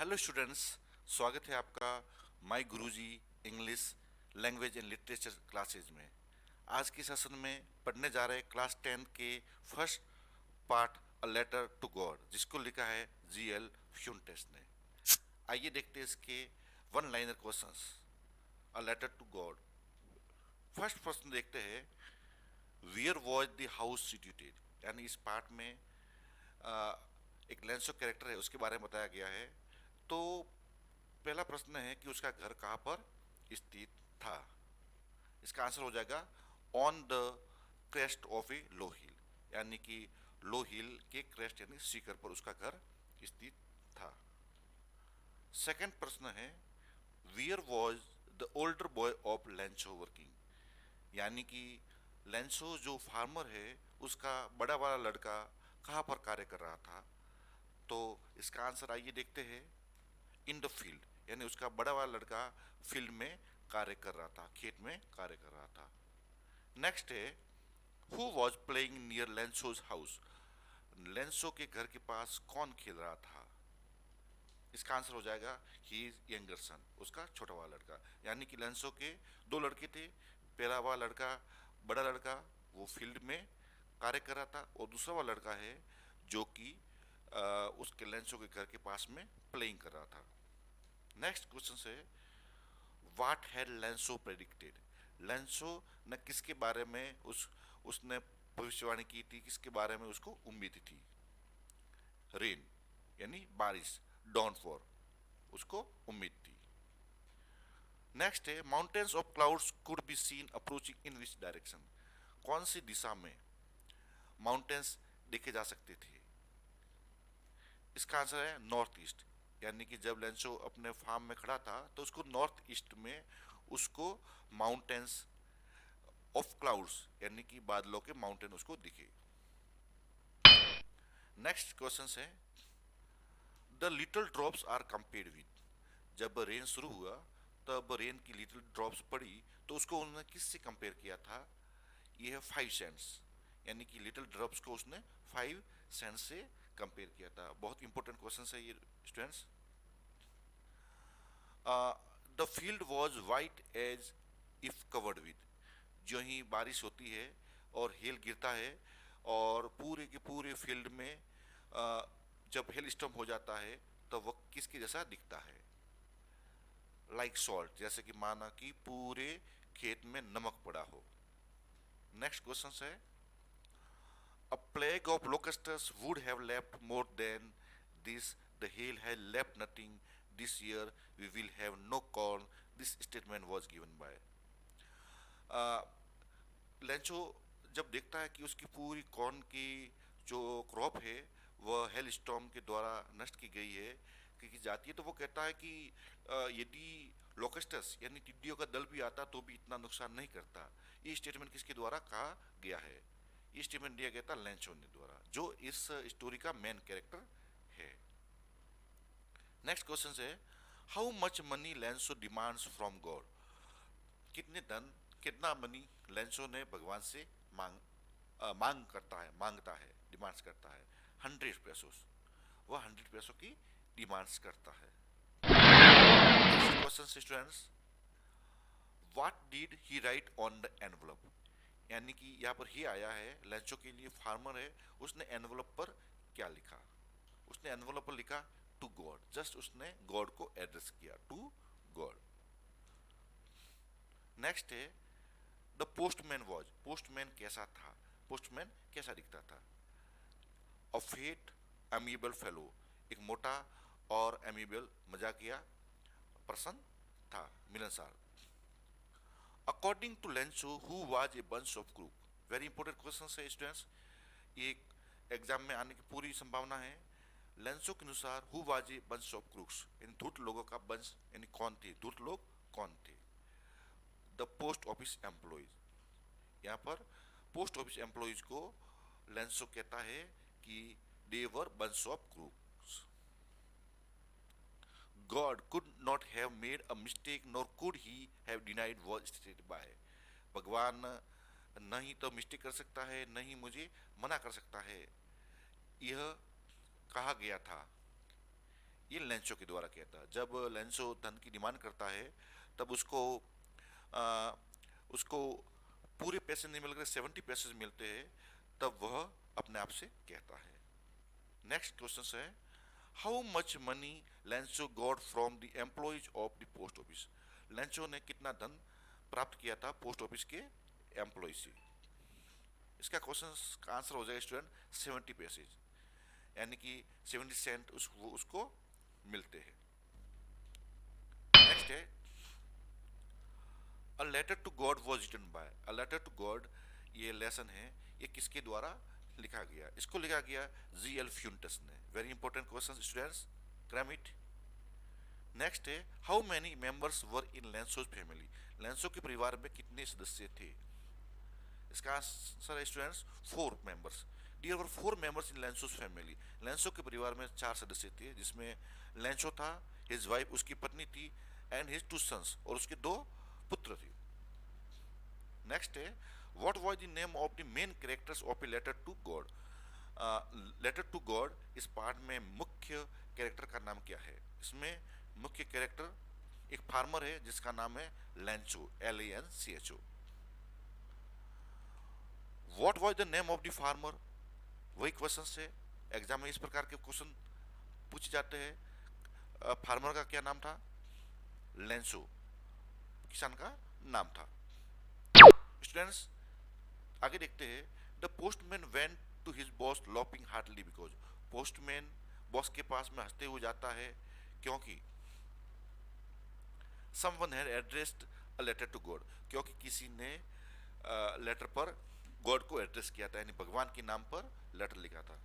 Hello students, स्वागत है आपका my Guruji English language and literature classes में। आज के सेशन में पढ़ने जा रहे हैं क्लास 10 के first part a letter to God, जिसको लिखा है जीएल फ्यूंटेस ने। आइए देखते हैं इसके one liner questions. A letter to God. First प्रश्न देखते हैं, where was the house situated. यानी इस पार्ट में एक लेंसो कैरेक्टर है, उसके बारे में बताया गया है। तो पहला प्रश्न है कि उसका घर कहाँ पर स्थित था। इसका आंसर हो जाएगा ऑन द क्रेस्ट ऑफ ए लो हिल, यानी कि लो हिल के क्रेस्ट यानी शिखर पर उसका घर स्थित था। सेकंड प्रश्न है, where was the older boy of Lencho working. यानी कि लेंसो जो फार्मर है उसका बड़ा वाला लड़का कहाँ पर कार्य कर रहा था। तो इसका आंसर आइए देखते हैं, इन द फील्ड, यानी उसका बड़ा वाला लड़का फील्ड में कार्य कर रहा था, खेत में कार्य कर रहा था। नेक्स्ट है, who was playing near Lencho's house. Lencho के घर के पास कौन खेल रहा था। इसका आंसर हो जाएगा ही इज यंगर सन, उसका छोटा वाला लड़का। यानी कि लेंसो के दो लड़के थे। पहला वाला लड़का, बड़ा लड़का, वो फील्ड में कार्य कर रहा था, और दूसरा वाला लड़का है जो कि उसके लेंसो के घर के पास में प्लेइंग कर रहा था। नेक्स्ट क्वेश्चन है, व्हाट हैड लेंसो प्रेडिक्टेड। लेंसो ने किसके बारे में उसने भविष्यवाणी की थी, किसके बारे में उसको उम्मीद थी। रेन यानी बारिश, डॉन फॉर, उसको उम्मीद थी। नेक्स्ट है, mountains of clouds could be seen approaching in which direction. कौन सी दिशा में माउंटेन्स देखे जा सकते थे। इसका आंसर है नॉर्थ ईस्ट। यानी कि जब लेंसो अपने फार्म में खड़ा था तो उसको नॉर्थ ईस्ट में उसको माउंटेन्स ऑफ क्लाउड्स यानी कि बादलों के माउंटेन उसको दिखे। नेक्स्ट क्वेश्चन है, the little drops are compared with. जब रेन शुरू हुआ तब रेन की लिटिल ड्रॉप्स पड़ी तो उसको उन्होंने किससे कंपेयर किया था। ये है 5 सेंट्स, यानी कि लिटिल ड्रॉप्स को उसने 5 सेंट्स से कंपेयर किया था। बहुत इंपॉर्टेंट क्वेश्चन है ये students. The field was white as if covered with. जो ही बारिश होती है और हेल गिरता है और पूरे के पूरे फील्ड में जब हेल स्टॉर्म हो जाता है तो वह किसके जैसा दिखता है। लाइक सॉल्ट, जैसे कि माना कि पूरे खेत में नमक पड़ा हो। नेक्स्ट क्वेश्चन है, a plague of locusts would have left more than this. The hail had left nothing. This year we will have no corn. This statement was given by Lencho. जब देखता है कि उसकी पूरी कॉर्न की जो crop है वह हेल स्टॉर्म के द्वारा नष्ट की गई है, क्योंकि जाती है, तो वो कहता है कि यदि लोकस्टस यानी टिड्डियों का दल भी आता तो भी इतना नुकसान नहीं करता। ये स्टेटमेंट किसके द्वारा कहा गया है। ये स्टेटमेंट दिया गया था लेंचो ने द्वारा, जो इस स्टोरी का मेन कैरेक्टर है। नेक्स्ट क्वेश्चन है, how much money Lencho demands from God. कितने धन, कितना मनी लेंसो ने भगवान से मांगता है, डिमांड्स करता है। 100 पेसोस, वह 100 पेसो की डिमांड्स करता है। Next question students, what did he right on the envelope. यानी कि यहाँ पर ही आया है, लेंचो के लिए फार्मर है, उसने एनवलप पर क्या लिखा। उसने एनवलप पर लिखा टू गॉड, जस्ट उसने गॉड को एड्रेस किया, टू गॉड। नेक्स्ट है, द पोस्टमैन वॉज। पोस्टमैन कैसा था, पोस्टमैन कैसा दिखता था। अ फेट एमिएबल फेलो, एक मोटा और एमिएबल मजाकिया पर्सन था, मिलनसार। According to Lencho who was a bunch of crook. Very important question है स्टूडेंट्स, ये एग्जाम में आने की पूरी संभावना है। लेंसो के अनुसार who was a bunch of crooks, यानी धूर्त लोगों का बंच, यानी कौन थे धूर्त लोग, कौन थे। The post office employees. यहाँ पर पोस्ट ऑफिस एम्प्लॉयज को लेंसो कहता है कि they were bunch of crooks. God could not have made a mistake nor could he have denied was stated by। भगवान नहीं तो मिस्टेक कर सकता है, नहीं मुझे मना कर सकता है, यह कहा गया था। ये लेंसो के द्वारा किया था। जब लेंसो धन की डिमांड करता है तब आ, उसको पूरे पैसे नहीं मिलकर 70 पैसे मिलते हैं, तब वह अपने आप से कहता है। नेक्स्ट क्वेश्चन है, how much money Lencho got from the employees of the post office. Lencho ने कितना धन प्राप्त किया था पोस्ट ऑफिस के एम्प्लॉय से। इसका क्वेश्चन का आंसर हो जाएगा स्टूडेंट 70 पैसे, यानी कि 70 सेंट उसको मिलते हैं। नेक्स्ट है, a letter to God was written by. A letter to God, ये लेसन है, ये किसके द्वारा लिखा गया? इसको लिखा गया जी एल फ्यूंटस ने। Very important question students, cram it. Next है, how many members were in Lencho's family. Lencho के परिवार में कितने सदस्य थे? इसका आंसर है students 4 members. There were 4 members in Lencho's family. Lencho के परिवार में 4 सदस्य थे, जिसमें लेंसो था, हिज वाइफ उसकी पत्नी थी, एंड हिज 2 सन्स और उसके 2 पुत्र थे। नेक्स्ट है, what was the name of the main characters of a letter to God. Letter to God इस पार्ट में मुख्य कैरेक्टर का नाम क्या है? इसमें मुख्य कैरेक्टर एक फार्मर है जिसका नाम है Lencho, LANCHO। What was the name of the farmer, वही क्वेश्चन है, एग्जाम में इस प्रकार के क्वेश्चन पूछे जाते हैं। फार्मर का क्या नाम था? लेंसो, किसान का नाम था। स्टूडेंट्स आगे देखते हैं, the postman went to his boss laughing heartily because. Postman boss के पास में हंसते हुए जाता है क्योंकि someone had addressed a letter to God, क्योंकि किसी ने लेटर पर गॉड को एड्रेस किया था, यानी भगवान के नाम पर लेटर लिखा था।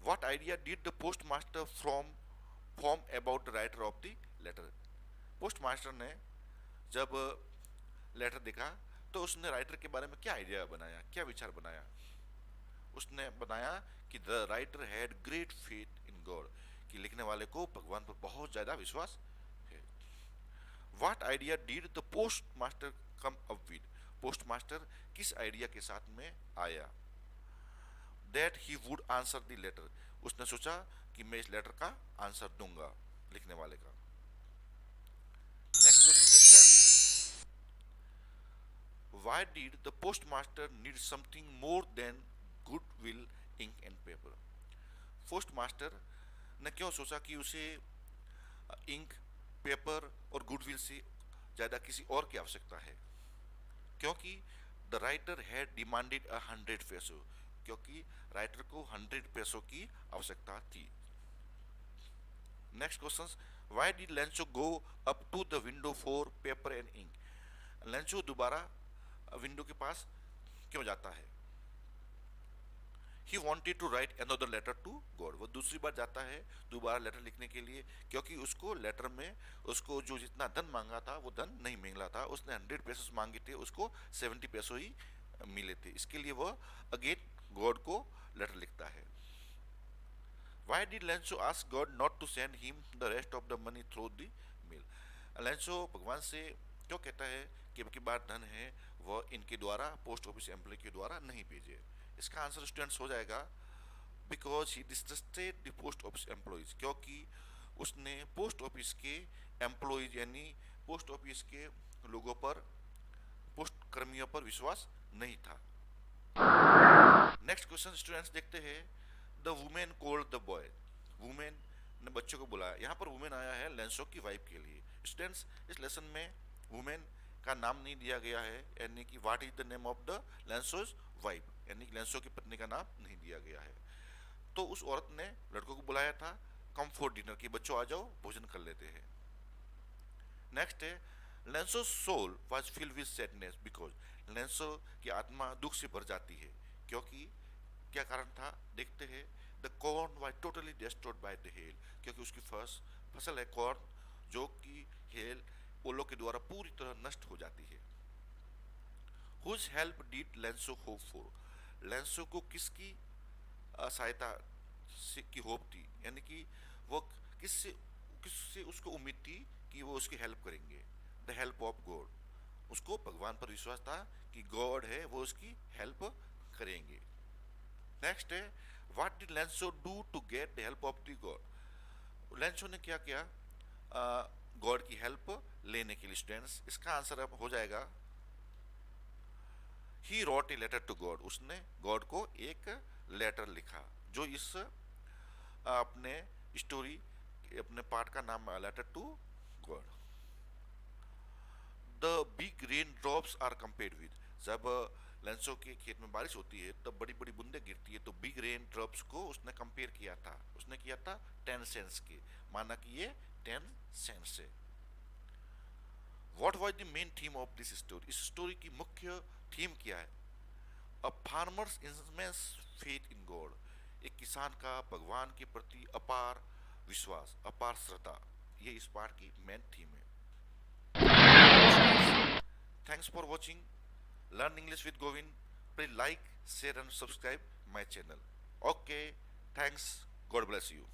What idea did the post master from form about the writer of the letter. Post master ने जब लेटर देखा तो उसने राइटर के बारे में क्या आइडिया बनाया, क्या विचार बनाया? उसने बनाया कि the writer had great faith in God, कि लिखने वाले को भगवान पर बहुत ज्यादा विश्वास है। What idea did the post master come up with. Post master किस आइडिया के साथ में आया? That he would answer the letter, उसने सोचा कि मैं इस लेटर का आंसर दूंगा लिखने वाले का। Next question, why did the postmaster need something more than goodwill, ink and paper। Post master ने क्यों सोचा कि उसे इंक, पेपर और गुडविल से ज्यादा किसी और की आवश्यकता है? क्योंकि द राइटर हैड डिमांडेड 100 पैसों, क्योंकि राइटर को 100 पैसों की आवश्यकता थी। Next question, why did Lencho go up to the window for paper and ink. Lencho दोबारा विंडो के पास क्यों जाता है? He wanted to write another letter to God। वो दूसरी बार जाता है दोबारा लेटर लिखने के लिए, क्योंकि उसको लेटर में उसको जो जितना धन मांगा था वो धन नहीं मिला था। उसने 100 पैसे मांगे थे, उसको 70 पैसों ही मिले थे। इसके लिए वह अगेन गॉड को लेटर लिखता है। Why did Lenzo ask God not to send him the rest of the money through the mail। लेंसो भगवान से क्यों कहता है कि अब की बार धन है वह इनके द्वारा, पोस्ट ऑफिस एम्प्लॉय के द्वारा नहीं भेजे? इसका आंसर स्टूडेंट्स हो जाएगा because he distrusted the post office employees, क्योंकि उसने पोस्ट ऑफिस के एम्प्लॉयज यानी पोस्ट ऑफिस के लोगों पर, पोस्ट कर्मियों पर विश्वास नहीं था। नेक्स्ट क्वेश्चन स्टूडेंट्स देखते हैं, the women called the boy. Women ने बच्चों को बुलाया। यहाँ पर वुमेन आया है लेंसो की वाइफ के लिए। स्टूडेंट्स इस लेसन में वुमेन का नाम नहीं दिया गया है, यानी कि what is the name of the Lencho's wife, यानी कि लेंसो की पत्नी का नाम नहीं दिया गया है। तो उस औरत ने लड़कों को बुलाया था कम फॉर डिनर, की बच्चों आ जाओ भोजन कर लेते हैं। नेक्स्ट है, Lencho soul was filled with sadness because. Lencho की आत्मा दुख से भर जाती है, क्योंकि क्या कारण था देखते हैं। The corn was totally destroyed by the hell, क्योंकि उसकी फसल है कॉर्न जो कि हेल ओलो के द्वारा पूरी तरह नष्ट हो जाती है। Whose help did Lencho hope for. Lencho को किसकी सहायता की होप थी, यानी कि वो किससे किससे उसको उम्मीद थी कि वो उसकी हेल्प करेंगे? द हेल्प ऑफ गॉड, उसको भगवान पर विश्वास था कि गॉड है वो उसकी हेल्प करेंगे। नेक्स्ट है, what did Lencho do to get the help of the God. Lencho ने क्या किया गॉड की हेल्प लेने के लिए स्टूडेंट्स, इसका आंसर अब हो जाएगा he wrote a letter to God, उसने गॉड को एक लेटर लिखा, जो इस अपने स्टोरी अपने पार्ट का नाम letter to God. The big rain drops are compared with, जब लेंसो के खेत में बारिश होती है तब बड़ी बड़ी बूंदें गिरती है, तो बिग रेन ड्रॉप्स को उसने कंपेयर किया था, उसने किया था 10 सेंट्स के, माना कि ये 10 सेंट्स है। What was the main theme of this story, इस स्टोरी की मुख्य थीम क्या है? A farmer's immense faith in God, एक किसान का भगवान के प्रति अपार विश्वास, अपार श्रद्धा, ये इस पाठ की मेन थीम है। Thanks for watching learn English with Govind, please like share and subscribe my channel. Okay, thanks, God bless you.